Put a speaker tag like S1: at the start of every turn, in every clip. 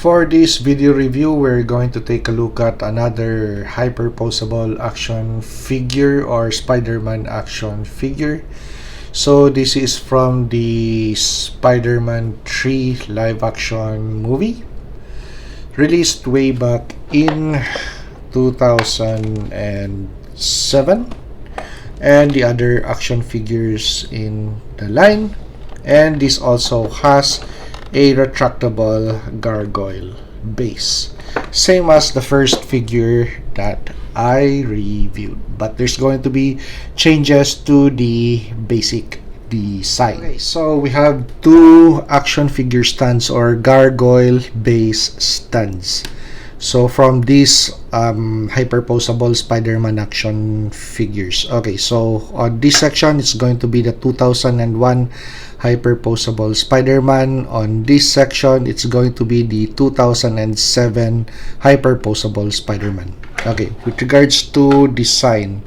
S1: For this video review, we're going to take a look at another hyperposeable action figure or Spider-Man action figure. So this is from the Spider-Man 3 live action movie, released way back in 2007, and the other action figures in the line. And this also has a retractable gargoyle base, same as the first figure that I reviewed, but there's going to be changes to the basic design. Okay, so we have two action figure stands or gargoyle base stands. So from these hyperposeable Spider-Man action figures. Okay, so on this section it's going to be the 2001 hyperposeable Spider-Man. On this section it's going to be the 2007 hyperposeable Spider-Man. Okay, with regards to design,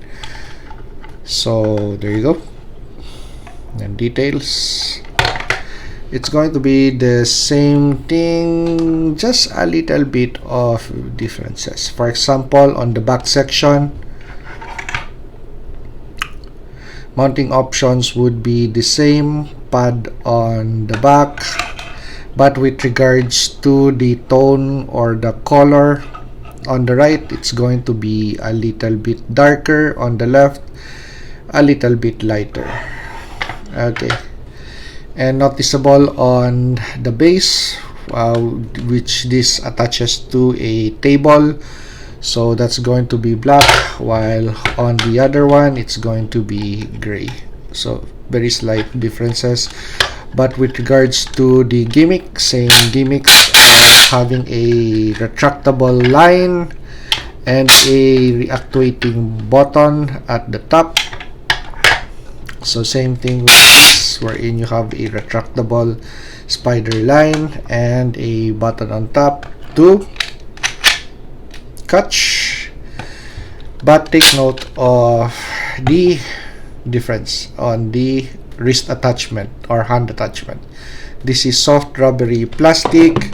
S1: so there you go. And details, it's going to be the same thing, just a little bit of differences. For example, on the back section, mounting options would be the same, pad on the back, but with regards to the tone or the color, on the right it's going to be a little bit darker, on the left a little bit lighter. Okay, and noticeable on the base, which this attaches to a table, so that's going to be black, while on the other one it's going to be gray. So very slight differences, but with regards to the gimmick, same gimmicks, having a retractable line and a reactivating button at the top. So same thing with this, wherein you have a retractable spider line and a button on top to catch. But take note of the difference on the wrist attachment or hand attachment. This is soft rubbery plastic.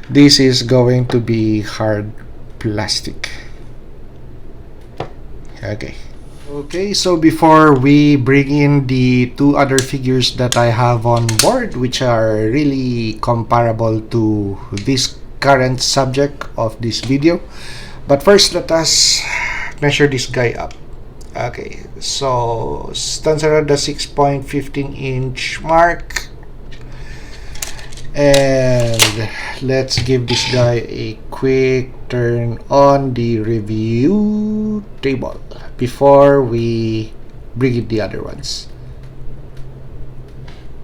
S1: This is going to be hard plastic. Okay, so before we bring in the two other figures that I have on board, which are really comparable to this current subject of this video, but first let us measure this guy up. Okay, so stands around the 6.15 inch mark, and let's give this guy a quick turn on the review table before we bring in the other ones.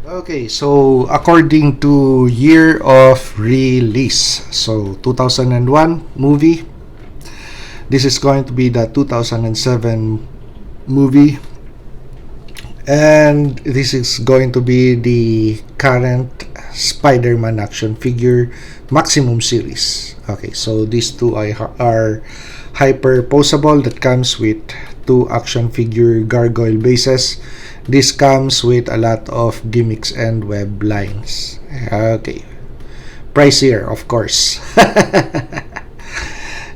S1: Okay, so according to year of release, so 2001 movie, this is going to be the 2007 movie, and this is going to be the current Spider-Man action figure maximum series. Okay, so these two are hyperposeable, that comes with two action figure gargoyle bases. This comes with a lot of gimmicks and web lines. Okay, pricier of course.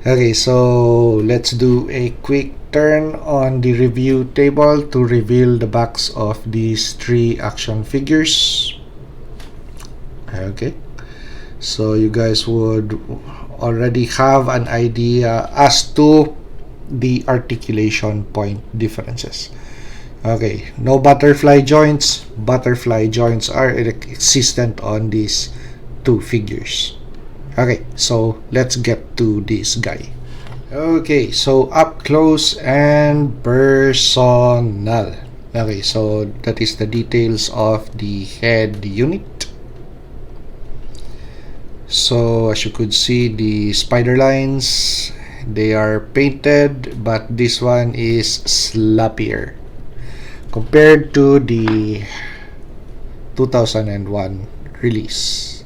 S1: Okay, so let's do a quick turn on the review table to reveal the backs of these three action figures. Okay, so you guys would already have an idea as to the articulation point differences. Okay, no butterfly joints. Butterfly joints are existent on these two figures. Okay, so let's get to this guy. Okay, so up close and personal. Okay, so that is the details of the head unit. So as you could see, the spider lines, they are painted, but this one is sloppier compared to the 2001 release.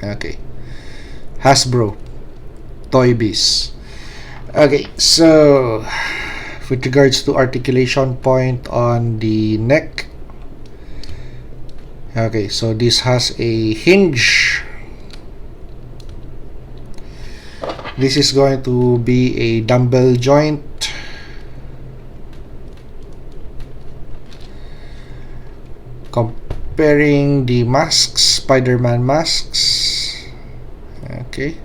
S1: Okay, Hasbro Toy Biz. Okay, so with regards to articulation point on the neck, okay, so this has a hinge This is going to be a dumbbell joint. Comparing the masks, Spider-Man masks. Okay.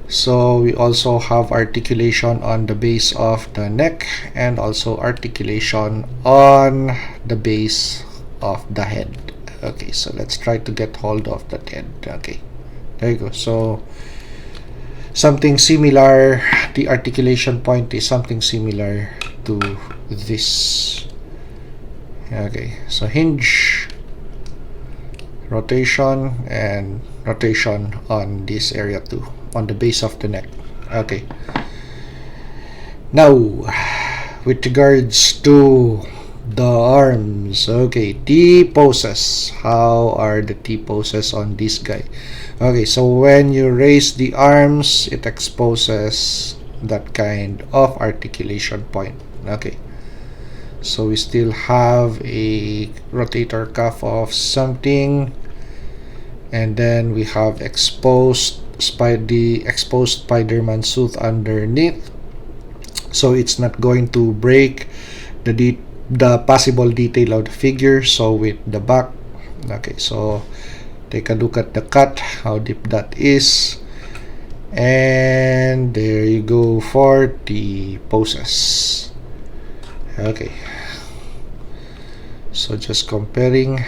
S1: So we also have articulation on the base of the neck and also articulation on the base of the head. Okay, so let's try to get hold of that head. Okay, there you go. So something similar, the articulation point is something similar to this. Okay, so hinge, rotation, and rotation on this area too, on the base of the neck. Okay, now with regards to the arms, okay, T poses. How are the T poses on this guy? Okay, so when you raise the arms, it exposes that kind of articulation point. Okay, so we still have a rotator cuff of something, and then we have the exposed Spider-Man suit underneath, so it's not going to break the possible detail of the figure. So with the back, okay, so take a look at the cut, how deep that is, and there you go for the poses. Okay, so just comparing,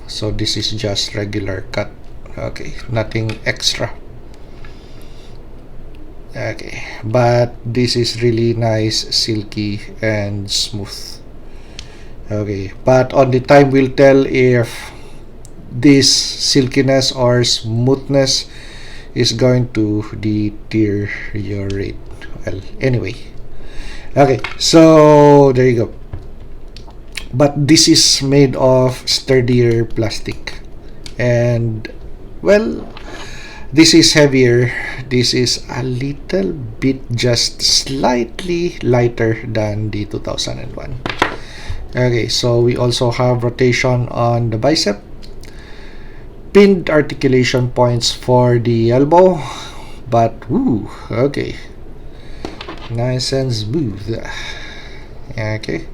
S1: so this is just regular cut. Okay, nothing extra. Okay, but this is really nice, silky and smooth. Okay, but only time will tell if this silkiness or smoothness is going to deteriorate. Well, anyway, okay, so there you go. But this is made of sturdier plastic, and well, this is heavier. This is a little bit, just slightly lighter than the 2001. Okay, so we also have rotation on the bicep, pinned articulation points for the elbow, but woo, okay, nice and smooth. Okay,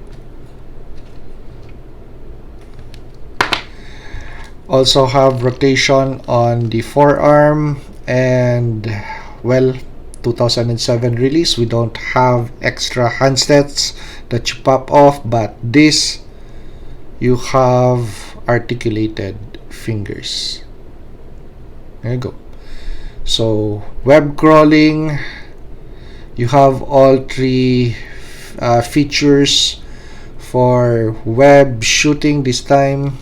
S1: also have rotation on the forearm, and well, 2007 release, we don't have extra handsets that you pop off, but this, you have articulated fingers. There you go. So web crawling, you have all three features for web shooting this time.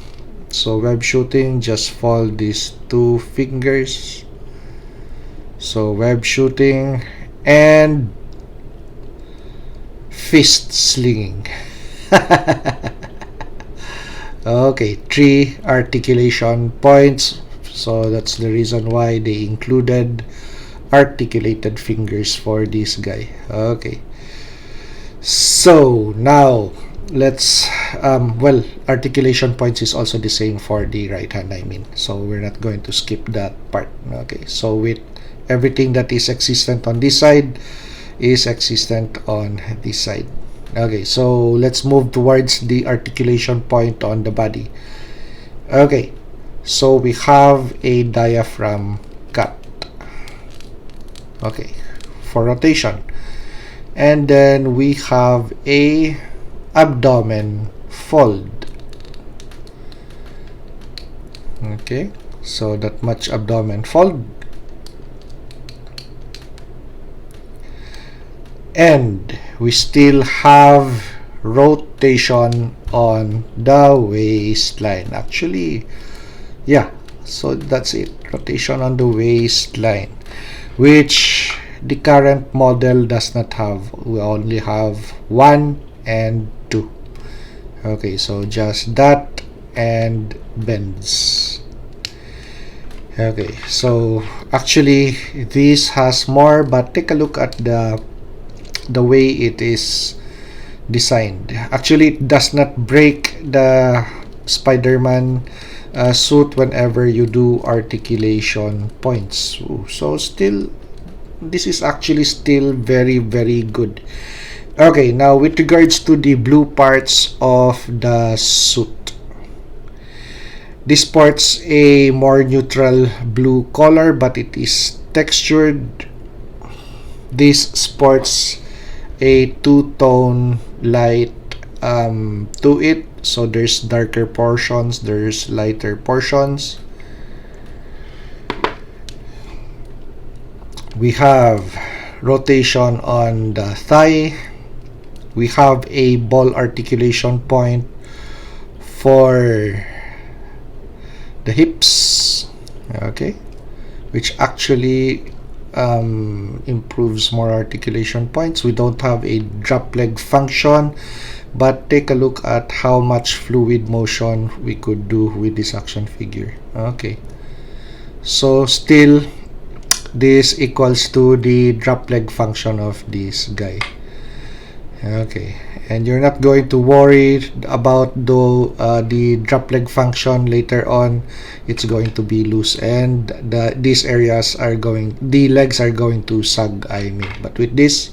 S1: So web shooting, just fold these two fingers. So web shooting and fist slinging. Okay, 3 articulation points. So that's the reason why they included articulated fingers for this guy. Okay, so now let's well, articulation points is also the same for the right hand, I mean, so we're not going to skip that part. Okay, so with everything that is existent on this side is existent on this side. Okay, so let's move towards the articulation point on the body. Okay, so we have a diaphragm cut, okay, for rotation, and then we have a abdomen fold. Okay, so that much abdomen fold, and we still have rotation on the waistline. Actually, yeah, so that's it, rotation on the waistline, which the current model does not have. We only have 1 and 2. Okay, so just that and bends. Okay, so actually this has more, but take a look at the way it is designed. Actually, it does not break the Spider-Man suit whenever you do articulation points. So still, this is actually still very, very good. Okay, now with regards to the blue parts of the suit, this sports a more neutral blue color, but it is textured. This sports a two-tone light to it, so there's darker portions, there's lighter portions. We have rotation on the thigh. We have a ball articulation point for the hips, okay, which actually improves more articulation points. We don't have a drop leg function, but take a look at how much fluid motion we could do with this action figure. Okay, so still this equals to the drop leg function of this guy. Okay, and you're not going to worry about the drop leg function later on. It's going to be loose, and these areas are the legs are going to sag, I mean. But with this,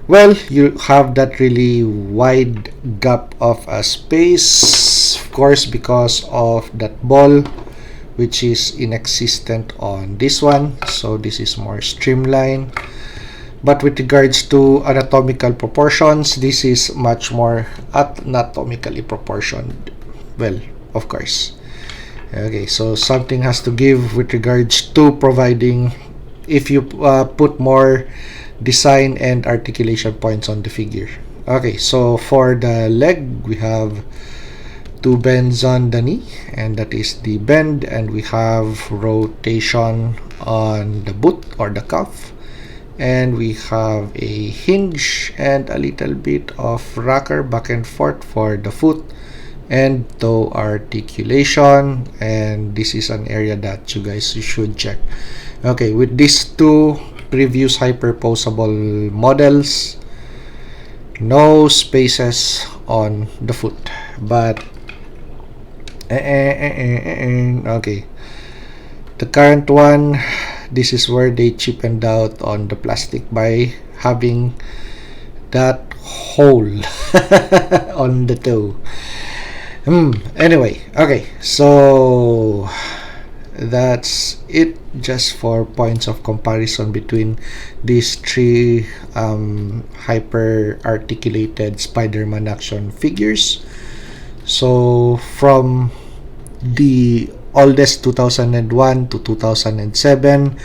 S1: well, you have that really wide gap of a space, of course, because of that ball, which is inexistent on this one. So this is more streamlined. But with regards to anatomical proportions, this is much more anatomically proportioned. Well, of course. Okay, so something has to give with regards to providing, if you put more design and articulation points on the figure. Okay, so for the leg, we have two bends on the knee, and that is the bend, and we have rotation on the boot or the cuff. And we have a hinge and a little bit of rocker back and forth for the foot and toe articulation, and this is an area that you guys should check. Okay, with these two previous hyperposeable models, no spaces on the foot, but okay, the current one, this is where they cheapened out on the plastic by having that hole on the toe. Anyway, okay, so that's it, just for points of comparison between these three hyper articulated Spider-Man action figures. So from the oldest 2001 to 2007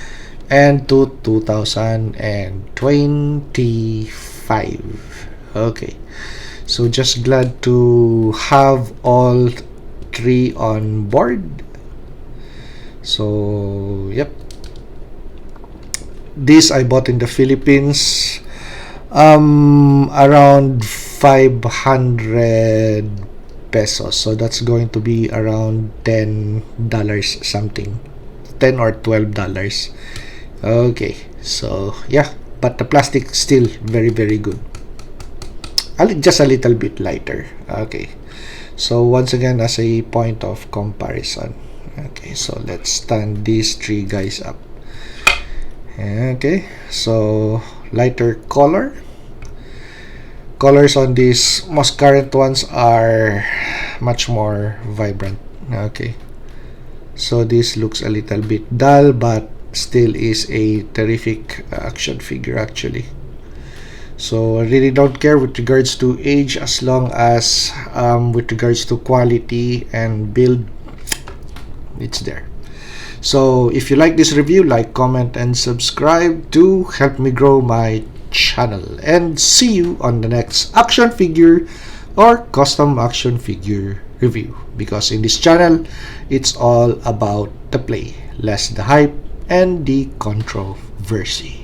S1: and to 2025. Okay, so just glad to have all three on board. So yep, this I bought in the Philippines, around 500 pesos, so that's going to be around $10 something, $10 or $12. Okay, so yeah, but the plastic still very, very good, just a little bit lighter. Okay, so once again, as a point of comparison, okay, so let's stand these three guys up. Okay, so lighter colors on these most current ones are much more vibrant. Okay, so this looks a little bit dull, but still is a terrific action figure actually. So I really don't care with regards to age, as long as with regards to quality and build, it's there. So if you like this review, like, comment, and subscribe to help me grow my channel, and see you on the next action figure or custom action figure review, because in this channel it's all about the play, less the hype and the controversy.